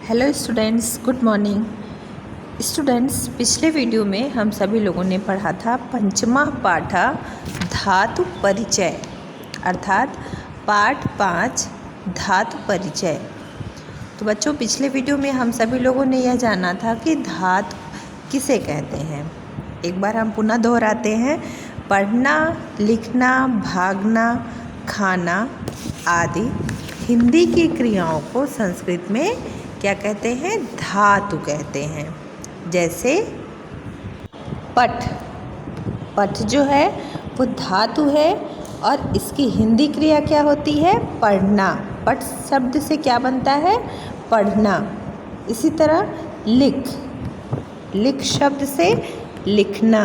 Hello students, good morning. Students, पिछले video में हम सभी लोगों ने पढ़ा था पंचमा पाठा धातु परिचय, अर्थात पाठ 5 धातु परिचय। तो बच्चों, पिछले वीडियो में हम सभी लोगों ने यह जाना था कि धातु किसे कहते हैं। एक बार हम पुनः दोहराते हैं। पढ़ना, लिखना, भागना, खाना आदि हिंदी की क्रियाओं को संस्कृत में क्या कहते हैं? धातु कहते हैं। जैसे पठ, पठ जो है वो धातु है और इसकी हिंदी क्रिया क्या होती है? पढ़ना। पठ शब्द से क्या बनता है? पढ़ना। इसी तरह लिख, लिख शब्द से लिखना।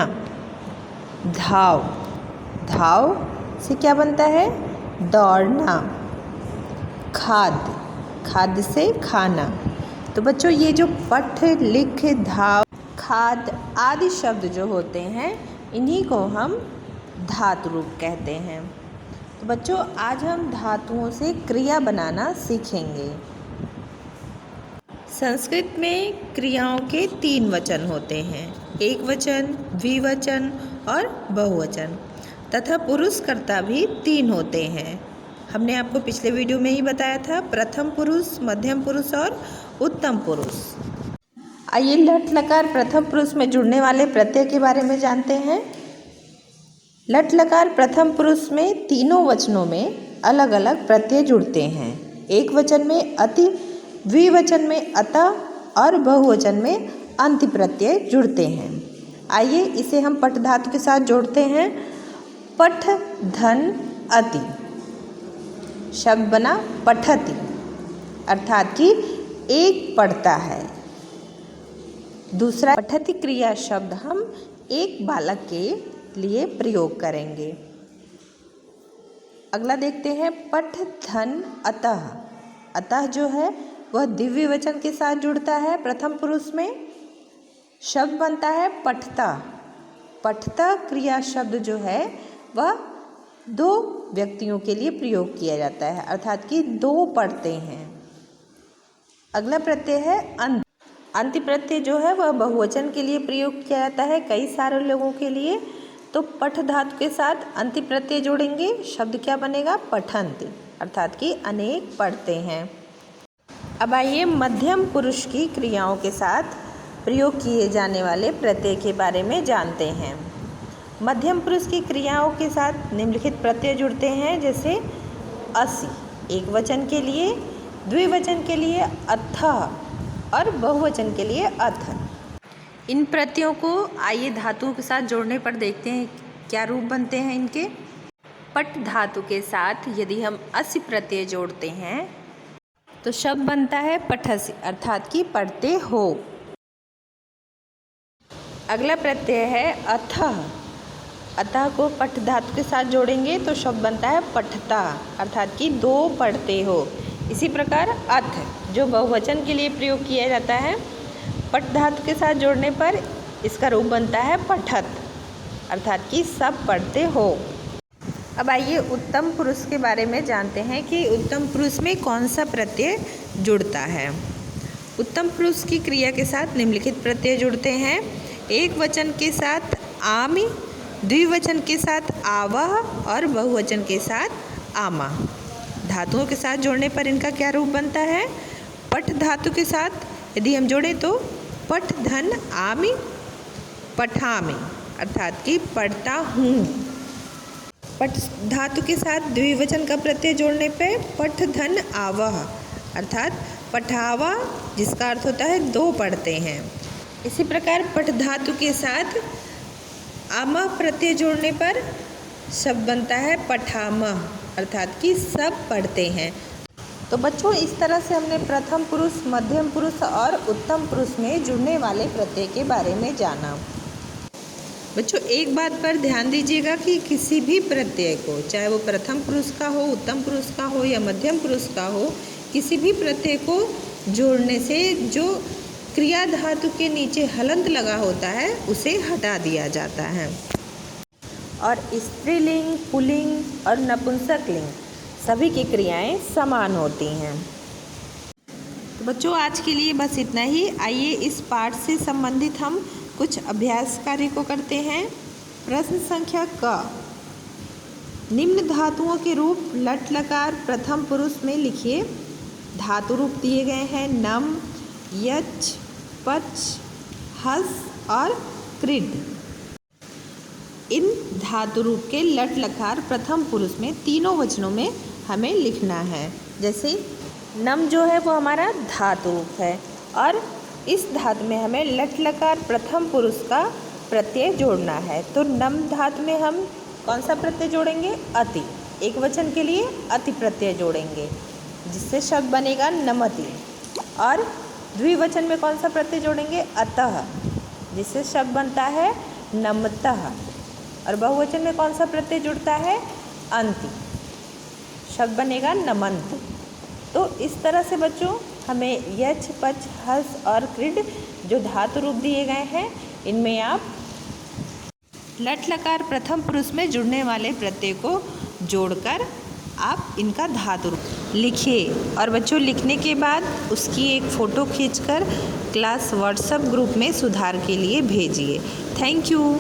धाव, धाव से क्या बनता है? दौड़ना। खाद्य, खाद्य से खाना। तो बच्चों, ये जो पठ, लिख, धाव, खाद्य आदि शब्द जो होते हैं, इन्हीं को हम धातु रूप कहते हैं। तो बच्चों, आज हम धातुओं से क्रिया बनाना सीखेंगे। संस्कृत में क्रियाओं के 3 वचन होते हैं, एक वचन, द्विवचन और बहुवचन, तथा पुरुष कर्ता भी 3 होते हैं। हमने आपको पिछले वीडियो में ही बताया था, प्रथम पुरुष, मध्यम पुरुष और उत्तम पुरुष। आइए लट लकार प्रथम पुरुष में जुड़ने वाले प्रत्यय के बारे में जानते हैं। लट लकार प्रथम पुरुष में तीनों वचनों में अलग अलग प्रत्यय जुड़ते हैं। एक वचन में अति, द्विवचन में अतः और बहुवचन में अंति प्रत्यय जुड़ते हैं। आइए इसे हम पठ धातु के साथ जोड़ते हैं। पठ धन अति, शब्द बना पठति, अर्थात कि एक पढ़ता है। दूसरा पठति क्रिया शब्द हम एक बालक के लिए प्रयोग करेंगे। अगला देखते हैं पठ धन अतः। अतः जो है वह दिव्य वचन के साथ जुड़ता है। प्रथम पुरुष में शब्द बनता है पठता। पठता क्रिया शब्द जो है वह 2 व्यक्तियों के लिए प्रयोग किया जाता है, अर्थात कि 2 पढ़ते हैं। अगला प्रत्यय है अंत। अंति प्रत्यय जो है वह बहुवचन के लिए प्रयोग किया जाता है, कई सारे लोगों के लिए। तो पठ धातु के साथ अंति प्रत्यय जोड़ेंगे, शब्द क्या बनेगा? पठन्ति, अर्थात कि अनेक पढ़ते हैं। अब आइए मध्यम पुरुष की क्रियाओं के साथ प्रयोग किए जाने वाले प्रत्यय के बारे में जानते हैं। मध्यम पुरुष की क्रियाओं के साथ निम्नलिखित प्रत्यय जुड़ते हैं, जैसे असि, एक वचन के लिए, द्विवचन के लिए अथः और बहुवचन के लिए अथ। इन प्रत्ययों को आइए धातुओं के साथ जोड़ने पर देखते हैं क्या रूप बनते हैं इनके। पठ धातु के साथ यदि हम असि प्रत्यय जोड़ते हैं तो शब्द बनता है पठसि, अर्थात कि पढ़ते हो। अगला प्रत्यय है अथः। अतः को पठ धातु के साथ जोड़ेंगे तो शब्द बनता है पठता, अर्थात कि 2 पढ़ते हो। इसी प्रकार अथ जो बहुवचन के लिए प्रयोग किया जाता है, पठ धातु के साथ जोड़ने पर इसका रूप बनता है पठत, अर्थात कि सब पढ़ते हो। अब आइए उत्तम पुरुष के बारे में जानते हैं कि उत्तम पुरुष में कौन सा प्रत्यय जुड़ता है। उत्तम पुरुष की क्रिया के साथ निम्नलिखित प्रत्यय जुड़ते हैं। एक वचन के साथ आमि, द्विवचन के साथ आवह और बहुवचन के साथ आमा। धातुओं के साथ जोड़ने पर इनका क्या रूप बनता है? पठ धातु के साथ यदि हम जोड़ें तो पठ धन आमि पठामि, अर्थात कि पढ़ता हूँ। पठ धातु के साथ द्विवचन का प्रत्यय जोड़ने पे पठ धन आवह, अर्थात पठावा, जिसका अर्थ होता है 2 पढ़ते हैं। इसी प्रकार पठ धातु के साथ आमह प्रत्यय जोड़ने पर शब्द बनता है पठामह, अर्थात कि सब पढ़ते हैं। तो बच्चों, इस तरह से हमने प्रथम पुरुष, मध्यम पुरुष और उत्तम पुरुष में जुड़ने वाले प्रत्यय के बारे में जाना। बच्चों, एक बात पर ध्यान दीजिएगा कि किसी भी प्रत्यय को, चाहे वो प्रथम पुरुष का हो, उत्तम पुरुष का हो या मध्यम पुरुष का हो, किसी भी प्रत्यय को जोड़ने से जो क्रिया धातु के नीचे हलंत लगा होता है उसे हटा दिया जाता है। और स्त्रीलिंग, पुल्लिंग और नपुंसकलिंग सभी की क्रियाएं समान होती हैं। तो बच्चों आज के लिए बस इतना ही। आइए इस पाठ से संबंधित हम कुछ अभ्यास कार्य को करते हैं। प्रश्न संख्या क, निम्न धातुओं के रूप लट लकार प्रथम पुरुष में लिखिए। धातु रूप दिए गए हैं नम, यच, पच, हस और कृड। इन धातु रूप के लट लकार प्रथम पुरुष में तीनों वचनों में हमें लिखना है। जैसे नम जो है वो हमारा धातु रूप है और इस धातु में हमें लट लकार प्रथम पुरुष का प्रत्यय जोड़ना है। तो नम धातु में हम कौन सा प्रत्यय जोड़ेंगे? अति। एक वचन के लिए अति प्रत्यय जोड़ेंगे जिससे शब्द बनेगा नमति। और द्विवचन में कौन सा प्रत्यय जोड़ेंगे? अतः, जिससे शब्द बनता है नमतः। और बहुवचन में कौन सा प्रत्यय जुड़ता है? अंति, शब्द बनेगा नमंत। तो इस तरह से बच्चों हमें यच, पच, हस और कृड जो धातु रूप दिए गए हैं इनमें आप लट लकार प्रथम पुरुष में जुड़ने वाले प्रत्यय को जोड़कर आप इनका धातु रूप लिखिए। और बच्चों लिखने के बाद उसकी एक फ़ोटो खींचकर क्लास व्हाट्सएप ग्रुप में सुधार के लिए भेजिए। Thank you.